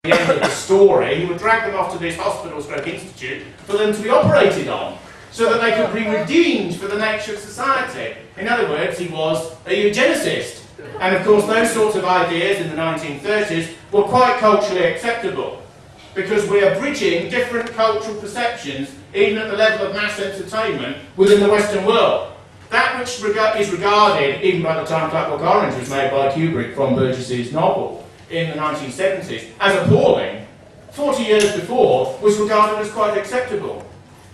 the end of the story, he would drag them off to this hospital/institute for them to be operated on, so that they could be redeemed for the nature of society. In other words, he was a eugenicist. And of course, those sorts of ideas in the 1930s were quite culturally acceptable, because we are bridging different cultural perceptions, even at the level of mass entertainment, within the Western world. That which is regarded, even by the time Clockwork Orange was made by Kubrick from Burgess's novel, in the 1970s, as appalling, 40 years before was regarded as quite acceptable.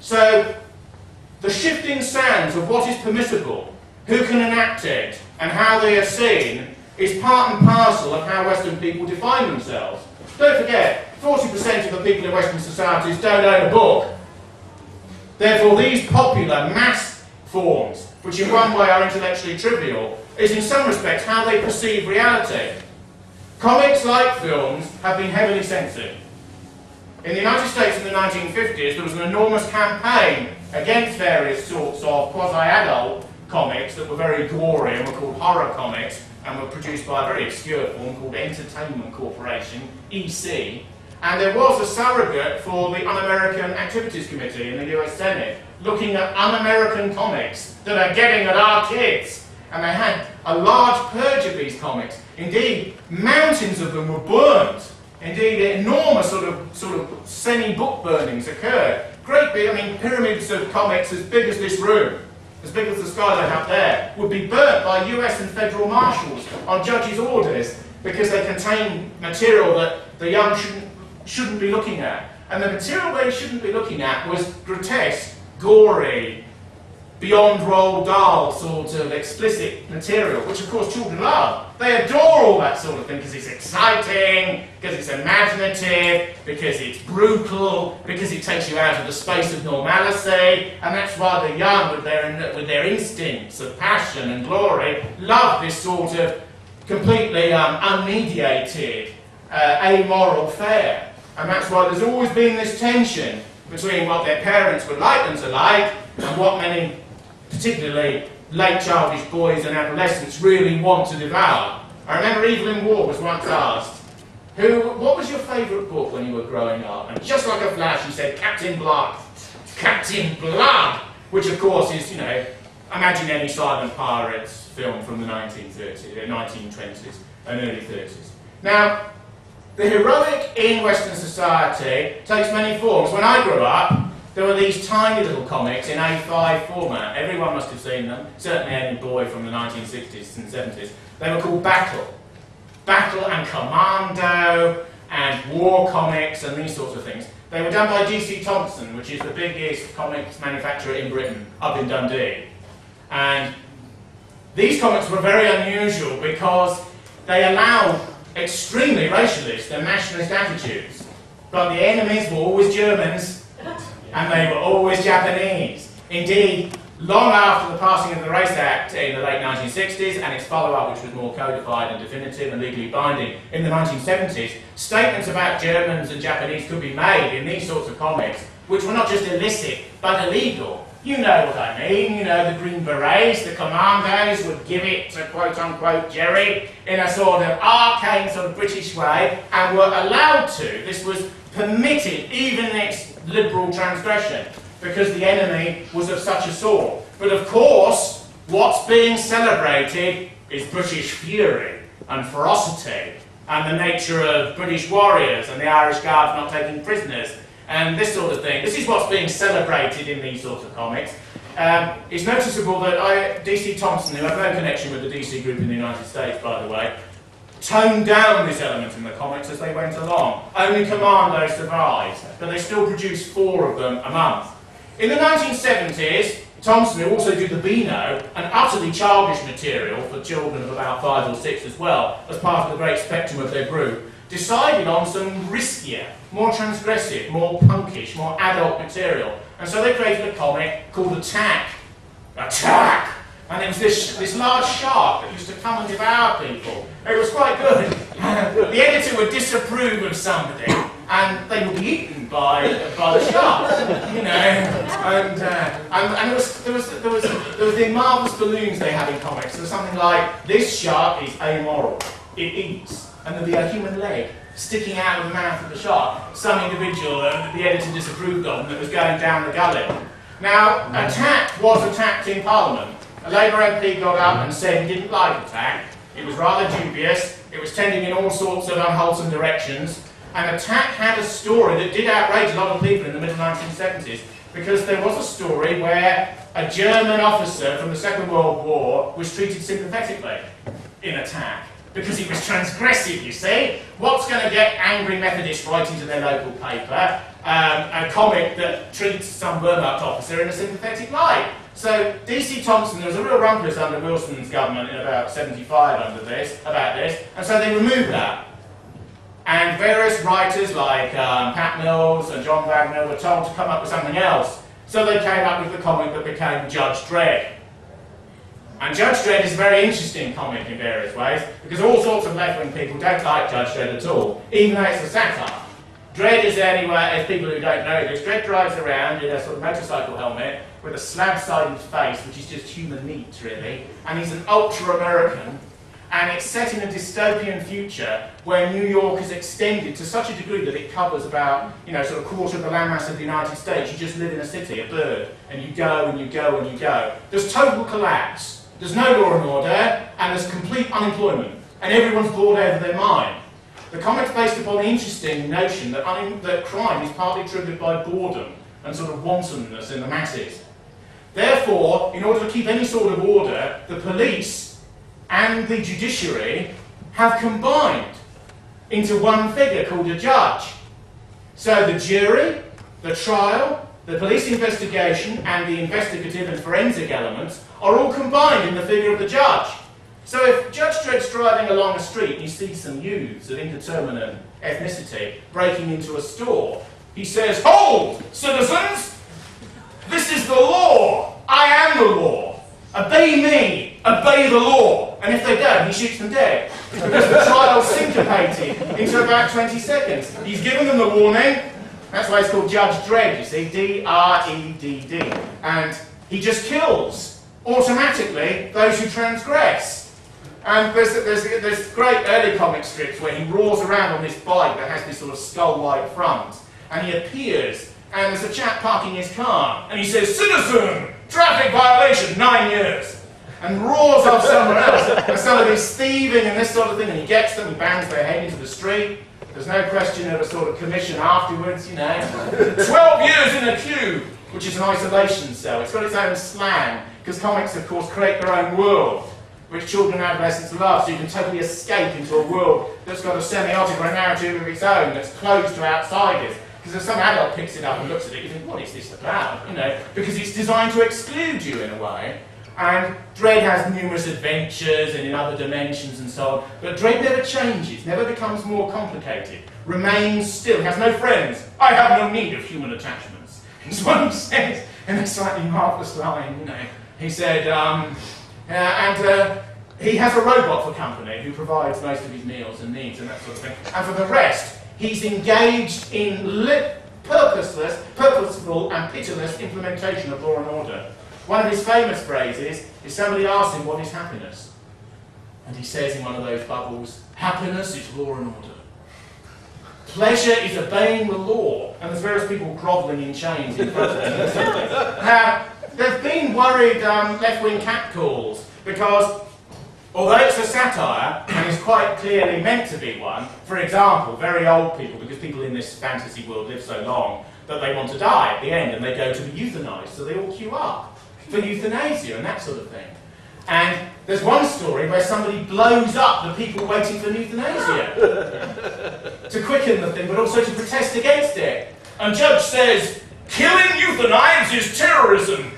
So, the shifting sands of what is permissible, who can enact it, and how they are seen, is part and parcel of how Western people define themselves. Don't forget, 40% of the people in Western societies don't own a book. Therefore, these popular mass forms, which in one way are intellectually trivial, is in some respects how they perceive reality. Comics, like films, have been heavily censored. In the United States in the 1950s, there was an enormous campaign against various sorts of quasi-adult comics that were very gory and were called horror comics, and were produced by a very obscure form called Entertainment Corporation, EC. And there was a surrogate for the Un-American Activities Committee in the US Senate, looking at un-American comics that are getting at our kids. And they had a large purge of these comics. Indeed, mountains of them were burnt. Indeed, enormous sort of semi-book burnings occurred. Great big, I mean, pyramids of comics as big as this room, as big as the skylight up there, would be burnt by US and federal marshals on judges' orders because they contain material that the young shouldn't be looking at. And the material they shouldn't be looking at was grotesque, gory, beyond Roald Dahl sort of explicit material, which of course children love. They adore all that sort of thing because it's exciting, because it's imaginative, because it's brutal, because it takes you out of the space of normality, and that's why the young, with their instincts of passion and glory, love this sort of completely unmediated, amoral fare. And that's why there's always been this tension between what their parents would like them to like and what many, particularly late childish boys and adolescents, really want to devour. I remember Evelyn Waugh was once asked, what was your favourite book when you were growing up? And just like a flash, she said, Captain Blood. Captain Blood! Which of course is, you know, imagine any silent pirates film from the 1920s and early 30s. Now, the heroic in Western society takes many forms. When I grew up, there were these tiny little comics in A5 format. Everyone must have seen them, certainly any boy from the 1960s and 70s. They were called Battle. Battle and Commando and war comics and these sorts of things. They were done by DC Thompson, which is the biggest comics manufacturer in Britain, up in Dundee. And these comics were very unusual because they allowed extremely racialist and nationalist attitudes. But the enemies were always Germans, and they were always Japanese. Indeed, long after the passing of the Race Act in the late 1960s and its follow-up, which was more codified and definitive and legally binding in the 1970s, statements about Germans and Japanese could be made in these sorts of comics, which were not just illicit, but illegal. You know what I mean, you know, the Green Berets, the Commandos would give it to quote-unquote Jerry in a sort of arcane sort of British way, and were allowed to. This was permitted, even in its liberal transgression, because the enemy was of such a sort. But of course, what's being celebrated is British fury and ferocity, and the nature of British warriors and the Irish Guards not taking prisoners, and this sort of thing. This is what's being celebrated in these sorts of comics. It's noticeable that DC Thompson, who had no connection with the DC group in the United States, by the way, toned down this element in the comics as they went along. Only Commando survived, but they still produced 4 of them a month. In the 1970s, Thompson, who also did the Beano, an utterly childish material for children of about 5 or 6 as well, as part of the great spectrum of their group, decided on some riskier, more transgressive, more punkish, more adult material. And so they created a comic called Attack. Attack! And it was this large shark that used to come and devour people. It was quite good. The editor would disapprove of somebody, and they would be eaten by the shark, you know. And there was the marvellous balloons they had in comics. There was something like, this shark is amoral. It eats. and there'd be a human leg sticking out of the mouth of the shark. Some individual that the editor disapproved of that was going down the gullet. Now, attack was attacked in Parliament. A Labour MP got up and said he didn't like attack. It was rather dubious. It was tending in all sorts of unwholesome directions. And attack had a story that did outrage a lot of people in the middle 1970s, because there was a story where a German officer from the Second World War was treated sympathetically in attack, because he was transgressive, you see. What's going to get angry Methodists writing to their local paper? A comic that treats some Wehrmacht officer in a sympathetic light. So D.C. Thompson, there was a real rumpus under Wilson's government in about 75 about this, and so they removed that. And various writers like Pat Mills and John Wagner were told to come up with something else. So they came up with the comic that became Judge Dredd. And Judge Dredd is a very interesting comic in various ways, because all sorts of left-wing people don't like Judge Dredd at all, even though it's a satire. Dredd is anyway, as people who don't know this, Dredd drives around in a sort of motorcycle helmet with a slab-sided face, which is just human meat, really, and he's an ultra-American. And it's set in a dystopian future where New York is extended to such a degree that it covers about, sort of a quarter of the landmass of the United States. You just live in a city, a bird, and you go and you go and you go. There's total collapse. There's no law and order, and there's complete unemployment. And everyone's bored out of their mind. The comic's based upon the interesting notion that crime is partly triggered by boredom and sort of wantonness in the masses. Therefore, in order to keep any sort of order, the police and the judiciary have combined into one figure called a judge. So the jury, the trial, the police investigation, and the investigative and forensic elements are all combined in the figure of the judge. So if Judge Dredd's driving along a street and he sees some youths of indeterminate ethnicity breaking into a store, he says, "Hold, citizens! This is the law! I am the law! Obey me! Obey the law!" And if they don't, he shoots them dead. Because the trial's syncopated into about 20 seconds. He's given them the warning. That's why it's called Judge Dredd, you see, D-R-E-D-D. And he just kills, automatically, those who transgress. And there's great early comic strips where he roars around on this bike that has this sort of skull-like front. And he appears, and there's a chap parking his car, and he says, "Citizen, traffic violation, 9 years." And roars off somewhere else, and some of this thieving and this sort of thing, and he gets them and bangs their head into the street. There's no question of a sort of commission afterwards, 12 years in a cube, which is an isolation cell. It's got its own slang, because comics, of course, create their own world, which children and adolescents love, so you can totally escape into a world that's got a semiotic or a narrative of its own, that's closed to outsiders. Because if some adult picks it up and looks at it, you think, what is this about? Because it's designed to exclude you in a way. And Dredd has numerous adventures and in other dimensions and so on, but Dredd never changes, never becomes more complicated, remains still, has no friends. "I have no need of human attachments," is what he says in a slightly marvellous line, He said, he has a robot for company who provides most of his meals and needs and that sort of thing. And for the rest, he's engaged in purposeful and pitiless implementation of law and order. One of his famous phrases is somebody asks him what is happiness. And he says in one of those bubbles, "Happiness is law and order. Pleasure is obeying the law." And there's various people grovelling in chains in front of him. Now, there've been worried left-wing catcalls because although it's a satire, and is quite clearly meant to be one, for example, very old people, because people in this fantasy world live so long that they want to die at the end and they go to be euthanized, so they all queue up for euthanasia and that sort of thing. And there's one story where somebody blows up the people waiting for euthanasia to quicken the thing, but also to protest against it. And Judge says, "Killing euthanized is terrorism.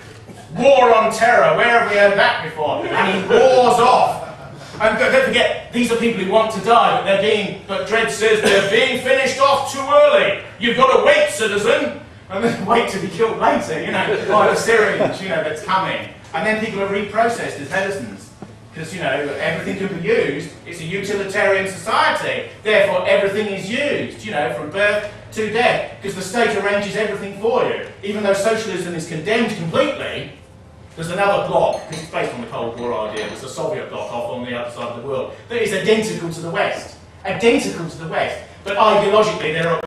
War on terror. Where have we heard that before?" And he roars off. And don't forget, these are people who want to die, but Dredd says they're being finished off too early. "You've got to wait, citizen." And then wait to be killed later, by the syringe, that's coming. And then people are reprocessed as medicines. Because, everything can be used. It's a utilitarian society. Therefore, everything is used, from birth to death. Because the state arranges everything for you. Even though socialism is condemned completely, there's another bloc, because it's based on the Cold War idea, there's a Soviet bloc off on the other side of the world, that is identical to the West. identical to the West, but ideologically they're